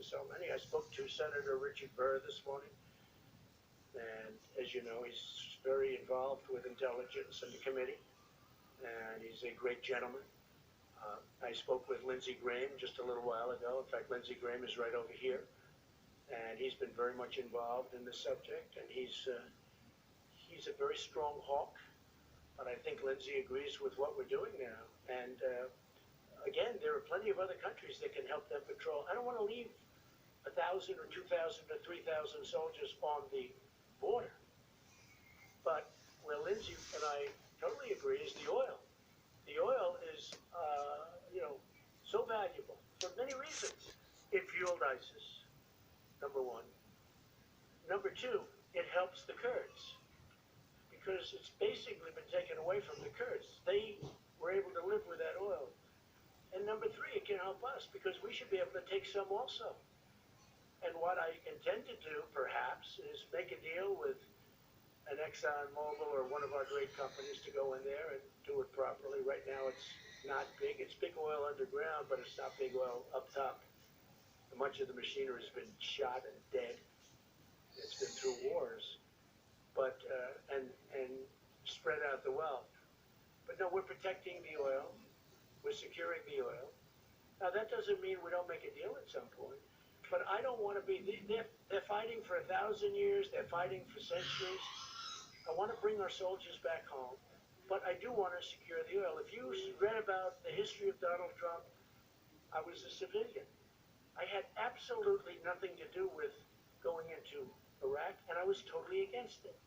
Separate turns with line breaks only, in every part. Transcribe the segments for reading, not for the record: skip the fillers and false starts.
so many. I spoke to Senator Richard Burr this morning, and as you know, he's very involved with intelligence in the committee, and he's a great gentleman. I spoke with Lindsey Graham just a little while ago. In fact, Lindsey Graham is right over here, and he's been very much involved in this subject, and he's a very strong hawk, but I think Lindsey agrees with what we're doing now. And again, there are plenty of other countries that can help them patrol. I don't want to leave 1,000 or 2,000 or 3,000 soldiers on the border, but where Lindsey and I totally agree is the oil. The oil is, so valuable for many reasons. It fueled ISIS, number one. Number two, it helps the Kurds because it's basically been taken away from the Kurds. They were able to live with that oil. And number three, it can help us because we should be able to take some also. And what I intend to do, perhaps, is make a deal with an ExxonMobil or one of our great companies to go in there and do it properly. Right now, it's not big. It's big oil underground, but it's not big oil up top. Much of the machinery has been shot and dead. It's been through wars, but and spread out the wealth. But no, we're protecting the oil. We're securing the oil. Now that doesn't mean we don't make a deal at some point. But I don't want to be. They're fighting for 1,000 years. They're fighting for centuries. I want to bring our soldiers back home, but I do want to secure the oil. If you read about the history of Donald Trump, I was a civilian. I had absolutely nothing to do with going into Iraq, and I was totally against it.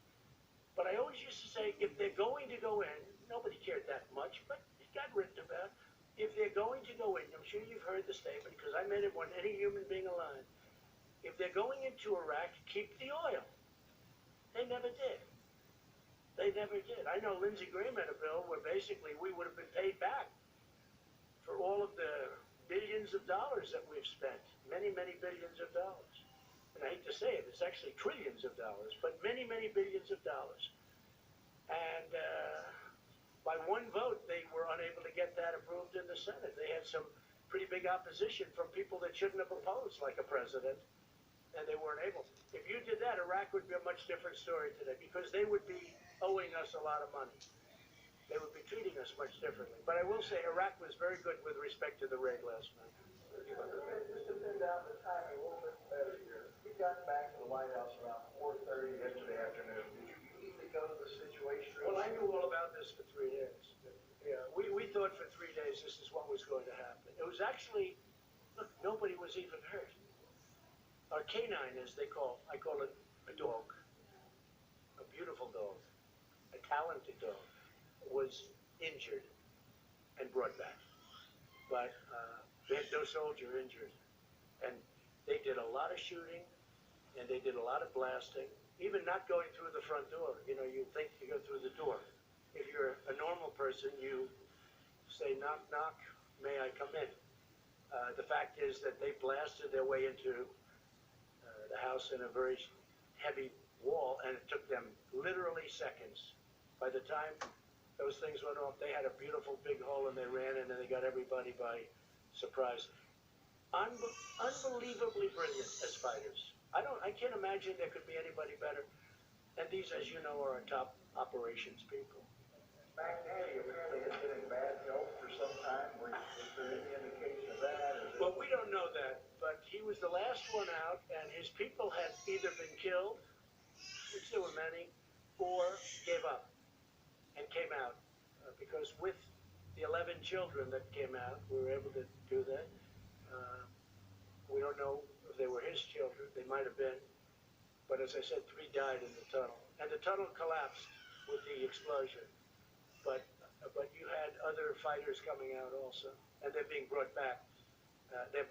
But I always used to say, if they're going to go in, nobody cared that much, but it got written about. If they're going to go in, I'm sure you've heard the statement, because I made it when any human being alive. If they're going into Iraq, keep the oil. They never did. They never did. I know Lindsey Graham had a bill where basically we would have been paid back for all of the billions of dollars that we've spent. Many, many billions of dollars. And I hate to say it, it's actually trillions of dollars, but many, many billions of dollars. And by one vote, they were unable to get that approved in the Senate. They had some pretty big opposition from people that shouldn't have opposed, like a president, and they weren't able. If you did that, Iraq would be a much different story today, because they would be owing us a lot of money. They would be treating us much differently. But I will say Iraq was very good with respect to the raid last night.
Just to pin down the timing a little bit better here, we got back to the White House around 4:30 yesterday afternoon. Did you immediately go to the situation room?
Well, I knew all about this for 3 days. Yeah, we thought for 3 days this is what was going to happen. It was actually, look, nobody was even hurt. Our canine, as they call, I call it a dog, a beautiful dog, a talented dog, was injured and brought back. But they had no soldier injured. And they did a lot of shooting, and they did a lot of blasting, even not going through the front door. You know, you think you go through the door. If you're a normal person, you say, knock, knock, may I come in? The fact is that they blasted their way into the house in a very heavy wall, and it took them literally seconds. By the time those things went off, they had a beautiful big hole, and they ran in, and they got everybody by surprise. Unbelievably brilliant as fighters. I can't imagine there could be anybody better. And these, as you know, are our top operations people.
Baghdadi apparently has been in bad health for some time. Was there any indication of that?
Well, we don't know that, but he was the last one out, and his people had either been killed, which there were many, or gave up and came out. Because with the 11 children that came out, we were able to do that. We don't know if they were his children. They might have been. But as I said, 3 died in the tunnel. And the tunnel collapsed with the explosion. But you had other fighters coming out also. And they're being brought back. They're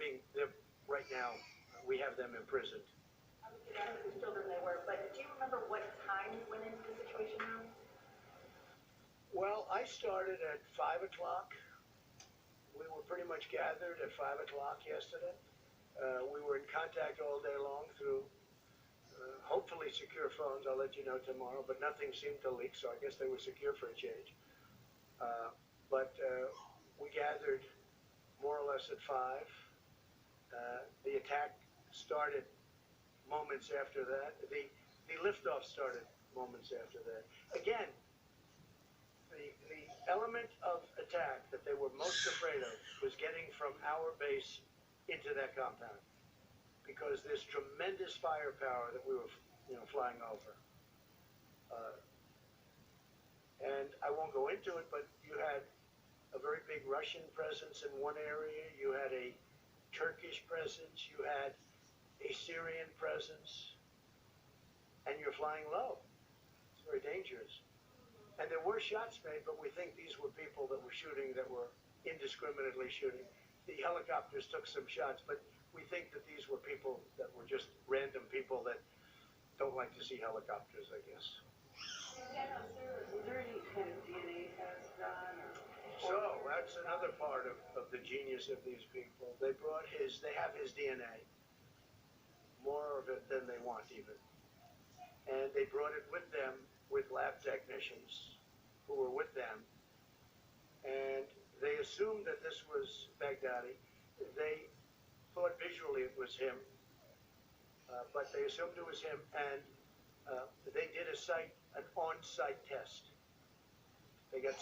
right now, we have them imprisoned.
Obviously, not whose children they were, but do you remember what time you went into the Situation Room?
Well, I started at 5 o'clock. We were pretty much gathered at 5 o'clock yesterday. We were in contact all day long through hopefully secure phones. I'll let you know tomorrow, but nothing seemed to leak, so I guess they were secure for a change. But we gathered more or less at 5. The attack started moments after that. The liftoff started moments after that. Again, the element of attack that they were most afraid of was getting from our base into that compound, because there's tremendous firepower that we were, flying over. And I won't go into it, but you had a very big Russian presence in one area. You had a Turkish presence. You had a Syrian presence. And you're flying low. It's very dangerous. And there were shots made, but we think these were people that were shooting, that were indiscriminately shooting. The helicopters took some shots, but we think that these were people that were just random people that don't like to see helicopters, I guess.
Was there any kind of DNA test done or?
So that's another part of the genius of these people. They have his DNA, more of it than they want even. And they brought it with them, with lab technicians who were with them. And they assumed that this was Baghdadi. They thought visually it was him, but they assumed it was him, and they did an on-site test. They got